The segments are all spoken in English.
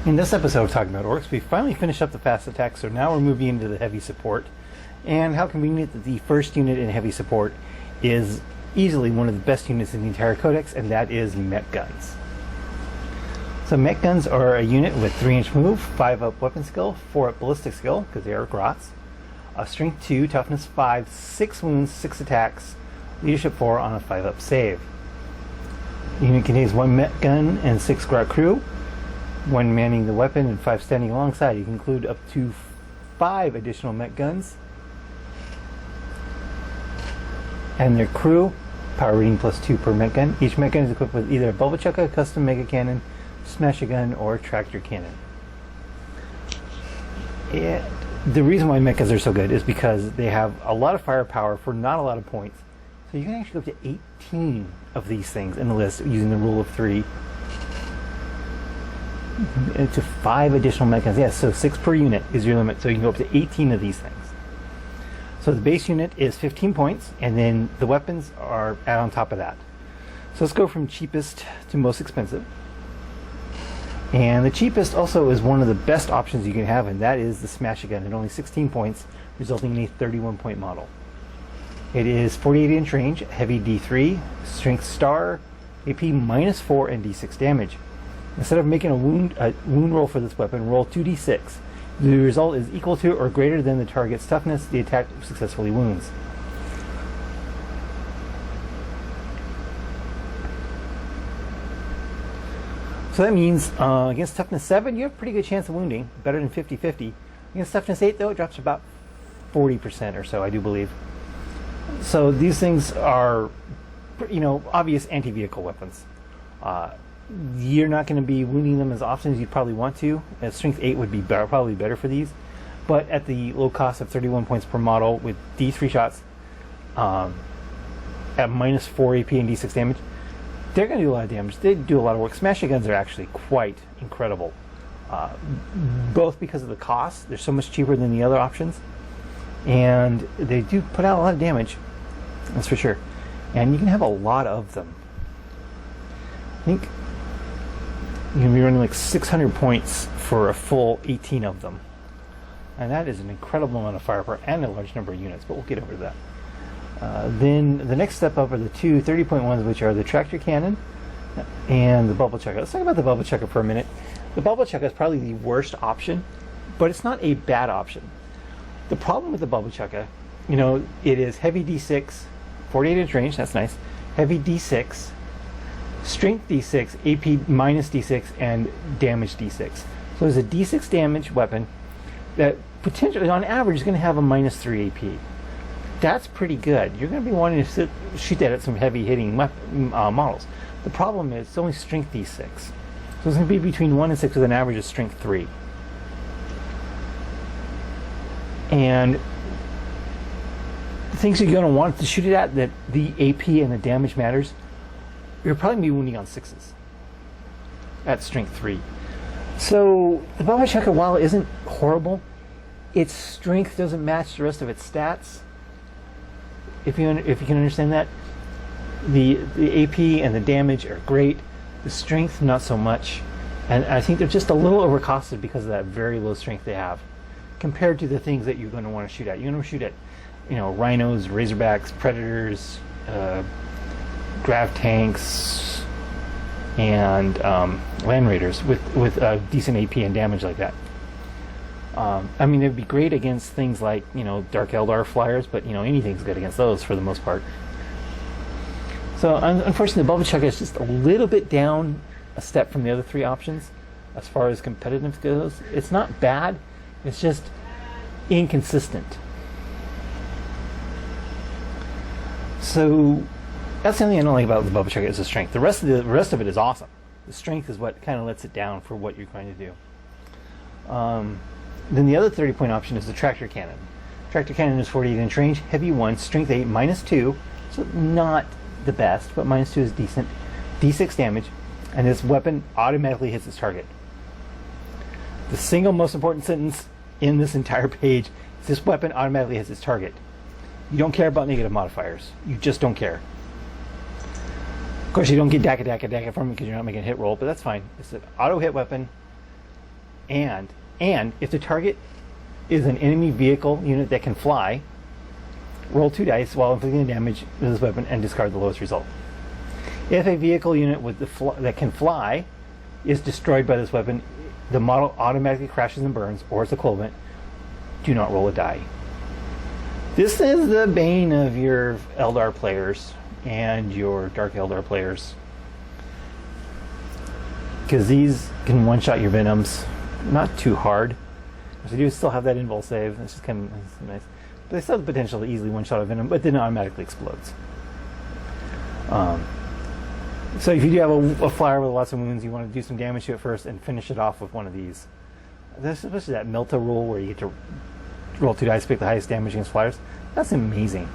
In this episode of Talking About Orks, we finally finished up the fast attack, so now we're moving into the heavy support. And how convenient that the first unit in heavy support is easily one of the best units in the entire codex, and that is mech Gunz. So mech Gunz are a unit with 3-inch move, 5-up weapon skill, 4-up ballistic skill, because they are grots, strength 2, toughness 5, 6 wounds, 6 attacks, leadership 4 on a 5-up save. The unit contains 1 mech gun and 6 grot crew, 1 manning the weapon and 5 standing alongside. You can include up to 5 additional mech guns. And their crew, power rating +2 per mech gun. Each mech gun is equipped with either a bubble chucker, custom mega cannon, smash gun, or tractor cannon. The reason why mech guns are so good is because they have a lot of firepower for not a lot of points. So you can actually go up to 18 of these things in the list using the rule of 3. To 5 additional mech guns. Yes, so 6 per unit is your limit, so you can go up to 18 of these things. So the base unit is 15 points, and then the weapons are add on top of that. So let's go from cheapest to most expensive. And the cheapest also is one of the best options you can have, and that is the smash gun at only 16 points, resulting in a 31-point model. It is 48-inch range, heavy D3, strength star, AP -4, and D6 damage. Instead of making a wound roll for this weapon, roll 2d6. The result is equal to or greater than the target's toughness. The attack successfully wounds. So that means against toughness 7, you have a pretty good chance of wounding, better than 50-50. Against toughness 8, though, it drops about 40% or so, I do believe. So these things are, obvious anti-vehicle weapons. You're not going to be wounding them as often as you probably want to. Strength 8 would be probably better for these. But at the low cost of 31 points per model with D3 shots at -4 AP and D6 damage, they're going to do a lot of damage. They do a lot of work. Smash guns are actually quite incredible. Both because of the cost. They're so much cheaper than the other options. And they do put out a lot of damage. That's for sure. And you can have a lot of them. I think you're going to be running like 600 points for a full 18 of them. And that is an incredible amount of firepower and a large number of units, but we'll get over to that. Then the next step up are the two 30-point ones, which are the tractor cannon and the bubble chucker. Let's talk about the bubble chucker for a minute. The bubble chucker is probably the worst option, but it's not a bad option. The problem with the bubble chucker, it is heavy D6, 48-inch range, that's nice, heavy D6, strength D6, AP -D6, and damage D6. So there's a D6 damage weapon that potentially, on average, is going to have a -3 AP. That's pretty good. You're going to be wanting to shoot that at some heavy-hitting models. The problem is it's only strength D6. So it's going to be between 1 and 6 with an average of strength 3. And the things you're going to want to shoot it at, that the AP and the damage matters, you're probably going to be wounding on 6s at strength 3. So the bubble chucker, while it isn't horrible, its strength doesn't match the rest of its stats. If you can understand that, the AP and the damage are great. The strength, not so much. And I think they're just a little overcosted because of that very low strength they have, compared to the things that you're going to want to shoot at. You're going to shoot at, rhinos, razorbacks, predators, grav tanks, and land raiders with decent AP and damage like that. They'd be great against things like, Dark Eldar flyers, but, anything's good against those for the most part. So, unfortunately, the bubble chucker is just a little bit down a step from the other 3 options as far as competitive goes. It's not bad, it's just inconsistent. So, that's the only thing I don't like about the bubble chucker is the strength. The rest of it is awesome. The strength is what kind of lets it down for what you're trying to do. Then the other 30-point option is the tractor cannon. Tractor cannon is 48-inch range, heavy 1, strength 8, -2, so not the best, but -2 is decent. D6 damage, and this weapon automatically hits its target. The single most important sentence in this entire page is this weapon automatically hits its target. You don't care about negative modifiers. You just don't care. Of course, you don't get DACA from it because you're not making a hit roll, but that's fine. It's an auto hit weapon. and if the target is an enemy vehicle unit that can fly, roll 2 dice while inflicting damage with this weapon and discard the lowest result. If a vehicle unit with that can fly is destroyed by this weapon, the model automatically crashes and burns, or its equivalent. Do not roll a die. This is the bane of your Eldar players and your Dark Eldar players, because these can one-shot your Venoms. Not too hard. So you do still have that invul save. That's just kind of nice. But they still have the potential to easily one-shot a Venom, but then it automatically explodes. So if you do have a flyer with lots of wounds, you want to do some damage to it first and finish it off with one of these. There's especially that Milta rule where you get to roll 2 dice, pick the highest damage against flyers. That's amazing.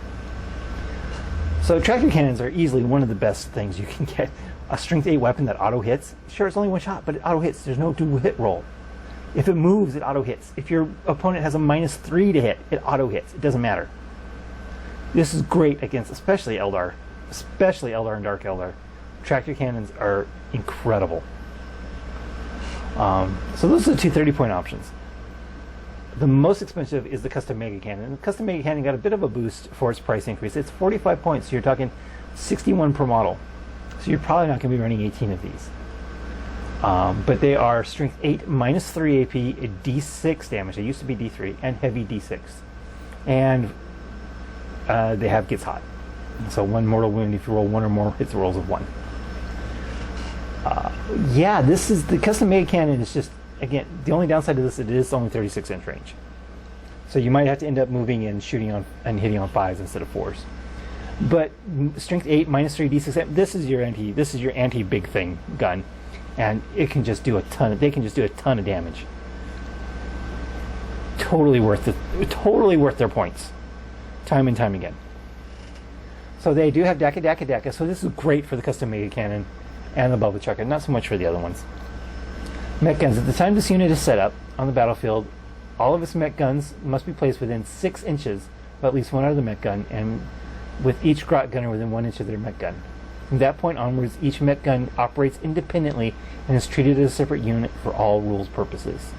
So tractor cannons are easily one of the best things you can get. A strength 8 weapon that auto hits. Sure, it's only one shot, but it auto hits. There's no dual hit roll. If it moves, it auto hits. If your opponent has a -3 to hit, it auto hits. It doesn't matter. This is great against especially Eldar and Dark Eldar. Tractor cannons are incredible. So those are the two 30-point options. The most expensive is the custom mega cannon. The custom mega cannon got a bit of a boost for its price increase. It's 45 points, so you're talking 61 per model. So you're probably not going to be running 18 of these. But they are strength 8 -3 AP, a D6 damage. They used to be D3, and heavy D6. And they have gets hot. So 1 mortal wound if you roll 1 or more hits rolls of 1. Yeah, this is the custom mega cannon. Is just, again, the only downside to this, it is only 36-inch range. So you might have to end up moving and shooting on and hitting on 5s instead of 4s. But strength 8 -3 D6. This is your anti big thing gun, and it can just do a ton. They can just do a ton of damage. Totally worth it. Totally worth their points, time and time again. So they do have Daka. So this is great for the custom mega cannon and the bubble chucker. Not so much for the other ones. Mech guns. At the time this unit is set up on the battlefield, all of its mech guns must be placed within 6 inches of at least one other mech gun, and with each Grot gunner within 1 inch of their mech gun. From that point onwards, each mech gun operates independently and is treated as a separate unit for all rules purposes.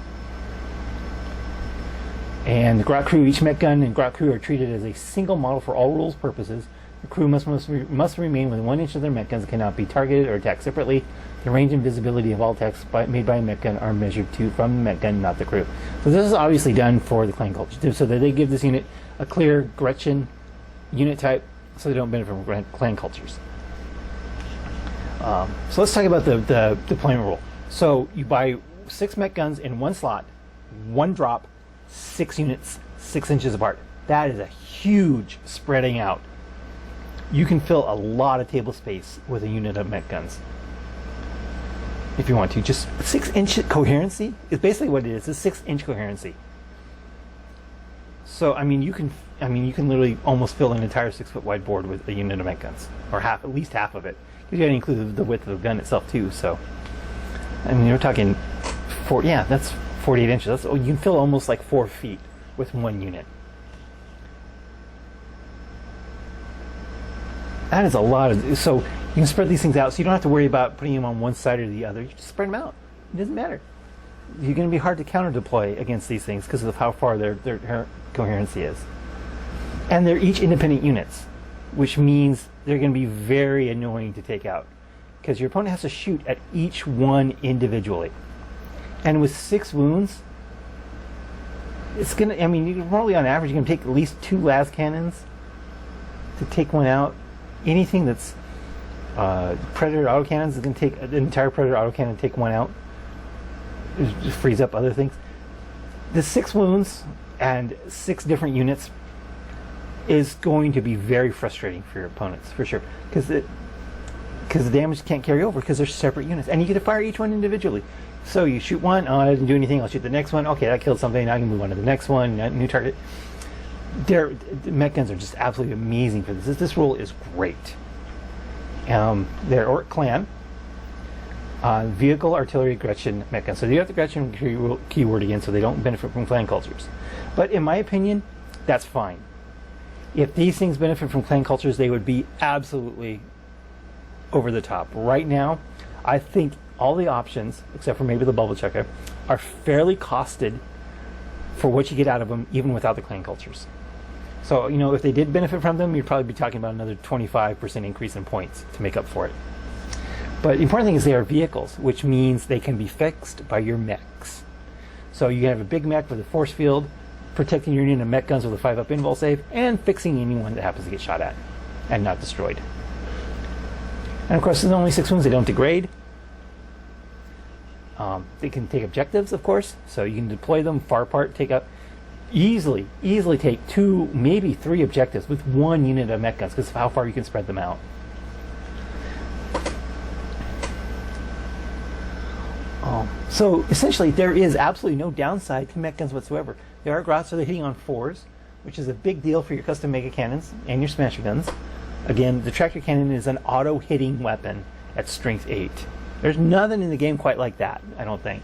And the Grot crew, each mech gun and Grot crew are treated as a single model for all rules purposes. The crew must remain within 1 inch of their mech guns and cannot be targeted or attacked separately. The range and visibility of all attacks made by a mech gun are measured from the mech gun, not the crew. So this is obviously done for the clan culture, so that they give this unit a clear Gretchen unit type, so they don't benefit from clan cultures. So let's talk about the deployment rule. So you buy 6 mech guns in 1 slot, 1 drop, 6 units, 6 inches apart. That is a huge spreading out. You can fill a lot of table space with a unit of mech guns if you want to. Just 6-inch coherency is basically what it is. It's 6-inch coherency. So I mean, you can literally almost fill an entire 6-foot wide board with a unit of mech guns, or at least half of it. You got to include the width of the gun itself too. So I mean, you're talking that's 48 inches. You can fill almost like 4 feet with 1 unit. That is a lot of. So you can spread these things out, so you don't have to worry about putting them on one side or the other. You just spread them out. It doesn't matter. You're going to be hard to counter deploy against these things because of how far their coherency is. And they're each independent units, which means they're going to be very annoying to take out because your opponent has to shoot at each one individually. And with 6 wounds, it's going to. I mean, you can probably on average you're going to take at least 2 las cannons to take one out. Anything that's Predator autocannons is going to take an entire Predator autocannon to take one out. It just frees up other things. The 6 wounds and 6 different units is going to be very frustrating for your opponents, for sure, because the damage can't carry over because they're separate units, and you get to fire each one individually. So you shoot one, I didn't do anything. I'll shoot the next one. Okay, that killed something. Now I can move on to the next one. New target. The mech guns are just absolutely amazing for this. This rule is great. They're Ork clan. Vehicle, artillery, Gretchen, mech guns. So you have the Gretchen keyword again, so they don't benefit from clan cultures. But in my opinion, that's fine. If these things benefit from clan cultures, they would be absolutely over the top. Right now, I think all the options, except for maybe the bubble checker, are fairly costed for what you get out of them, even without the clan cultures. So, if they did benefit from them, you'd probably be talking about another 25% increase in points to make up for it. But the important thing is they are vehicles, which means they can be fixed by your mechs. So you have a big mech with a force field, protecting your unit of mech guns with a 5-up invul save, and fixing anyone that happens to get shot at and not destroyed. And of course, there's only 6 wounds, they don't degrade. They can take objectives, of course, so you can deploy them far apart, take up easily take 2, maybe 3 objectives with 1 unit of mech guns because of how far you can spread them out. So essentially, there is absolutely no downside to mech guns whatsoever. There are grots, so they're hitting on 4s, which is a big deal for your custom mega cannons and your smasher guns. Again, the tractor cannon is an auto-hitting weapon at strength 8. There's nothing in the game quite like that, I don't think.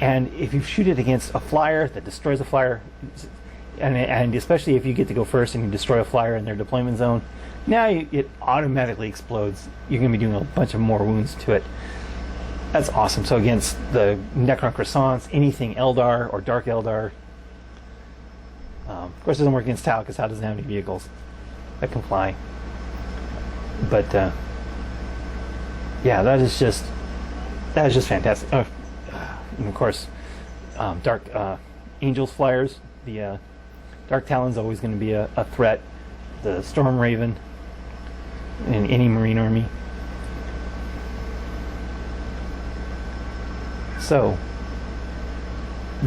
And if you shoot it against a flyer that destroys a flyer, and especially if you get to go first and you destroy a flyer in their deployment zone, now it automatically explodes. You're going to be doing a bunch of more wounds to it. That's awesome. So against the Necron Croissants, anything Eldar or Dark Eldar. Of course, it doesn't work against Tau because Tau doesn't have any vehicles that can fly. But yeah, that is just fantastic. And of course, Dark Angels flyers. The Dark Talon's always going to be a threat. The Storm Raven in any Marine army. So,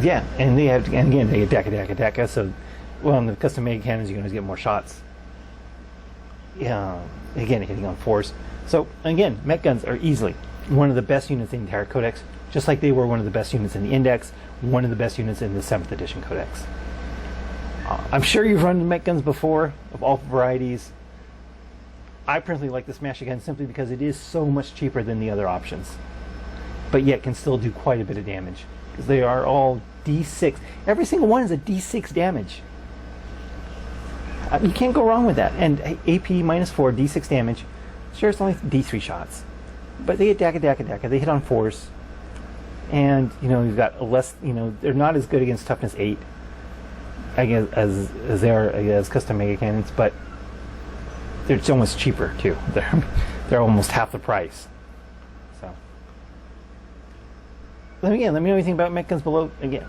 yeah, and they have, and again, they attack. So, well, in the custom made cannons, you can always get more shots. Yeah, again, hitting on 4s. So, again, mech guns are easily one of the best units in the entire codex, just like they were one of the best units in the index, one of the best units in the 7th edition codex. I'm sure you've run mech guns before, of all varieties. I personally like the Smasher gun simply because it is so much cheaper than the other options, but yet can still do quite a bit of damage because they are all D6. Every single one is a D6 damage. You can't go wrong with that. And AP -4, D6 damage. Sure, it's only D3 shots, but they attack. They hit on 4s, and you've got a less. They're not as good against toughness 8, I guess, as they are as custom mega cannons, but they're so much cheaper too. They're almost half the price. So. Let me know anything about mech guns below. Again,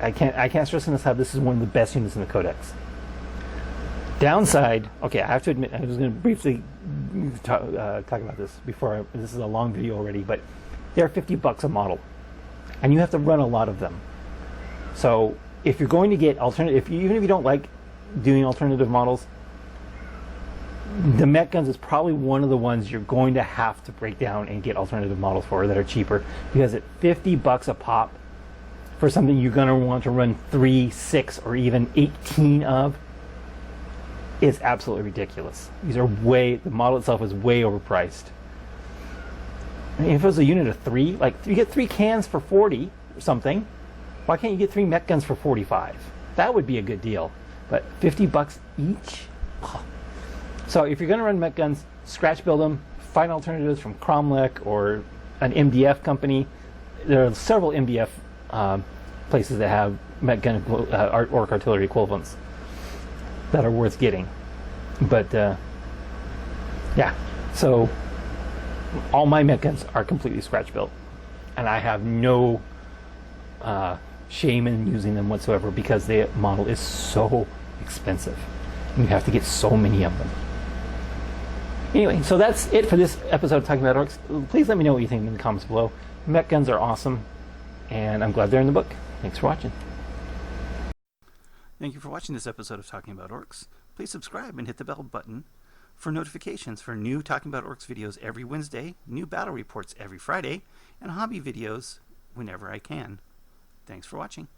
I can't stress enough how this is one of the best units in the codex. Downside, okay, I have to admit, I was going to briefly talk about this before. This is a long video already, but they're $50 a model, and you have to run a lot of them. So if you're going to get alternative, even if you don't like doing alternative models, the mech guns is probably one of the ones you're going to have to break down and get alternative models for that are cheaper, because at $50 a pop for something you're going to want to run 3, 6, or even 18 of is absolutely ridiculous. These are the model itself is way overpriced. I mean, if it was a unit of 3, like you get 3 cans for 40 or something, why can't you get 3 mech guns for 45? That would be a good deal. But $50 each? So if you're going to run mech guns, scratch build them, find alternatives from Cromlech or an MDF company. There are several MDF places that have mech gun Ork artillery equivalents that are worth getting. But yeah, so all my mech guns are completely scratch built, and I have no shame in using them whatsoever because the model is so expensive and you have to get so many of them. Anyway, so that's it for this episode of Talking About Orks. Please let me know what you think in the comments below. Mech guns are awesome, and I'm glad they're in the book. Thanks for watching. Thank you for watching this episode of Talking About Orks. Please subscribe and hit the bell button for notifications for new Talking About Orks videos every Wednesday, new battle reports every Friday, and hobby videos whenever I can. Thanks for watching.